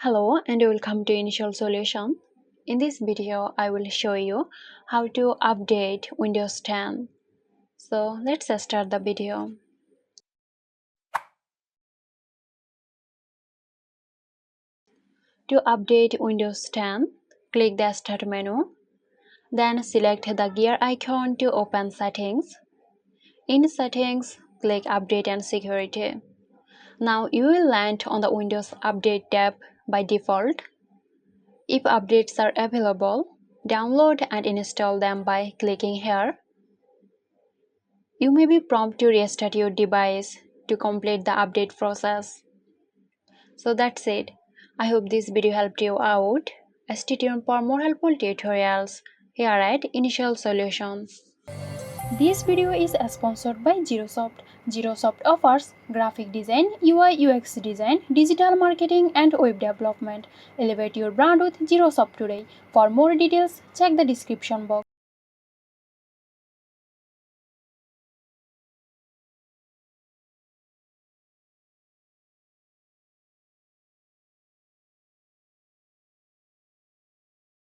Hello and welcome to Initial Solution. In this video, I will show you how to update Windows 10. So let's start the video. To update Windows 10, click the Start menu. Then select the gear icon to open Settings. In Settings, click Update and Security. Now you will land on the Windows Update tab by default. If updates are available, download and install them by clicking here. You may be prompted to restart your device to complete the update process. So that's it. I hope this video helped you out. Stay tuned for more helpful tutorials here at Initial Solutions. This video is sponsored by Zerosoft. Zerosoft offers graphic design, UI UX design, digital marketing and web development. Elevate your brand with Zerosoft today. For more details, check the description box.